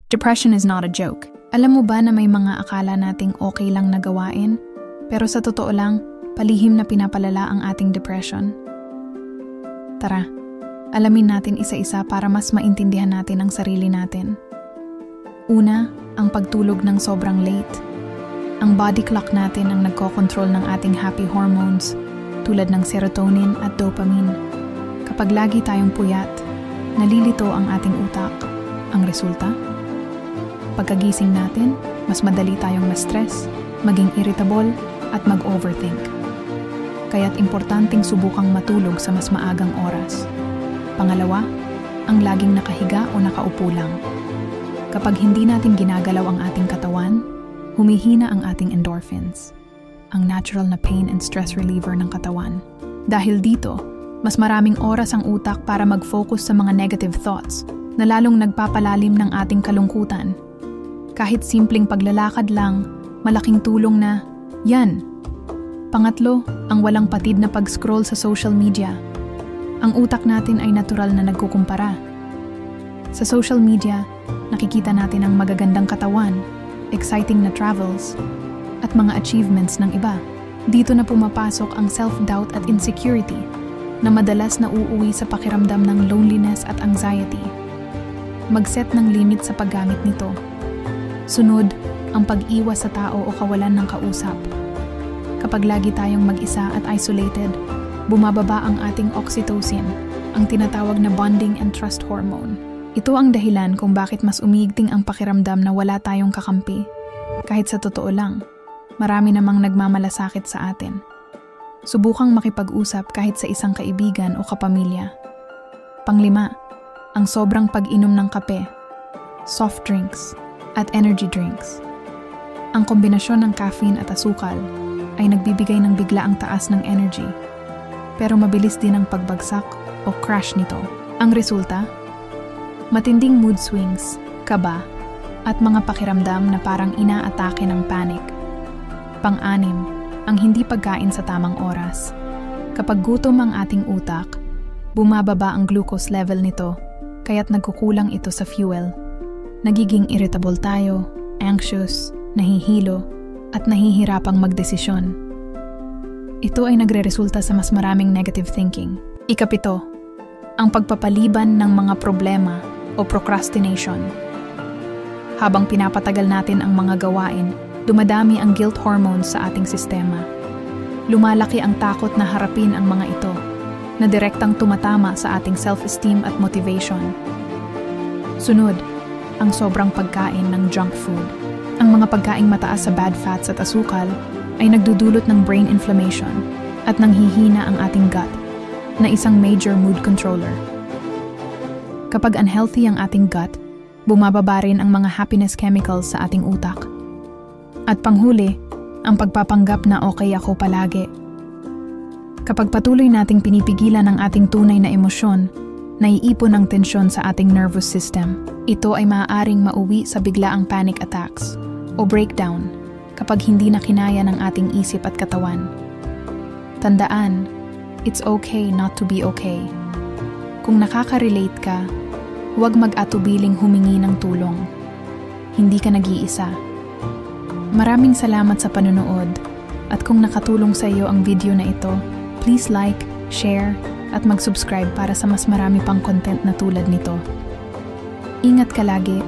Depression is not a joke. Alam mo ba na may mga akala nating okay lang na gawain? Pero sa totoo lang, palihim na pinapalala ang ating depression. Tara, alamin natin isa-isa para mas maintindihan natin ang sarili natin. Una, ang pagtulog ng sobrang late. Ang body clock natin ang nagkokontrol ng ating happy hormones tulad ng serotonin at dopamine. Kapag lagi tayong puyat, nalilito ang ating utak. Ang resulta? Pagkagising natin, mas madali tayong ma-stress, maging irritable, at mag-overthink. Kaya't importanteng subukang matulog sa mas maagang oras. Pangalawa, ang laging nakahiga o nakaupo lang. Kapag hindi natin ginagalaw ang ating katawan, humihina ang ating endorphins, ang natural na pain and stress reliever ng katawan. Dahil dito, mas maraming oras ang utak para mag-focus sa mga negative thoughts na lalong nagpapalalim ng ating kalungkutan. Kahit simpleng paglalakad lang, malaking tulong na, yan. Pangatlo, ang walang patid na pag-scroll sa social media. Ang utak natin ay natural na nagkukumpara. Sa social media, nakikita natin ang magagandang katawan, exciting na travels, at mga achievements ng iba. Dito na pumapasok ang self-doubt at insecurity na madalas na uuwi sa pakiramdam ng loneliness at anxiety. Mag-set ng limit sa paggamit nito. Sunod, ang pag-iwas sa tao o kawalan ng kausap. Kapag lagi tayong mag-isa at isolated, bumababa ang ating oxytocin, ang tinatawag na bonding and trust hormone. Ito ang dahilan kung bakit mas umiigting ang pakiramdam na wala tayong kakampi. Kahit sa totoo lang, marami namang nagmamalasakit sa atin. Subukang makipag-usap kahit sa isang kaibigan o kapamilya. Panglima, ang sobrang pag-inom ng kape, soft drinks, at energy drinks. Ang kombinasyon ng caffeine at asukal ay nagbibigay ng biglaang taas ng energy, pero mabilis din ang pagbagsak o crash nito. Ang resulta? Matinding mood swings, kaba, at mga pakiramdam na parang inaatake ng panic. Pang-anim, ang hindi pagkain sa tamang oras. Kapag gutom ang ating utak, bumababa ang glucose level nito, kaya't nagkukulang ito sa fuel. Nagiging irritable tayo, anxious, nahihilo, at nahihirapang magdesisyon. Ito ay nagreresulta sa mas maraming negative thinking. Ikapito, ang pagpapaliban ng mga problema o procrastination. Habang pinapatagal natin ang mga gawain, dumadami ang guilt hormones sa ating sistema. Lumalaki ang takot na harapin ang mga ito, na direktang tumatama sa ating self-esteem at motivation. Sunod, ang sobrang pagkain ng junk food. Ang mga pagkaing mataas sa bad fats at asukal ay nagdudulot ng brain inflammation at nanghihina ang ating gut, na isang major mood controller. Kapag unhealthy ang ating gut, bumababa rin ang mga happiness chemicals sa ating utak. At panghuli, ang pagpapanggap na okay ako palagi. Kapag patuloy nating pinipigilan ang ating tunay na emosyon, naiipon ang tensyon sa ating nervous system. Ito ay maaaring mauwi sa biglaang panic attacks o breakdown kapag hindi na kinaya ng ating isip at katawan. Tandaan, it's okay not to be okay. Kung nakaka-relate ka, huwag mag-atubiling humingi ng tulong. Hindi ka nag-iisa. Maraming salamat sa panunood, at kung nakatulong sa iyo ang video na ito, please like, share, at mag-subscribe para sa mas marami pang content na tulad nito. Ingat ka lagi.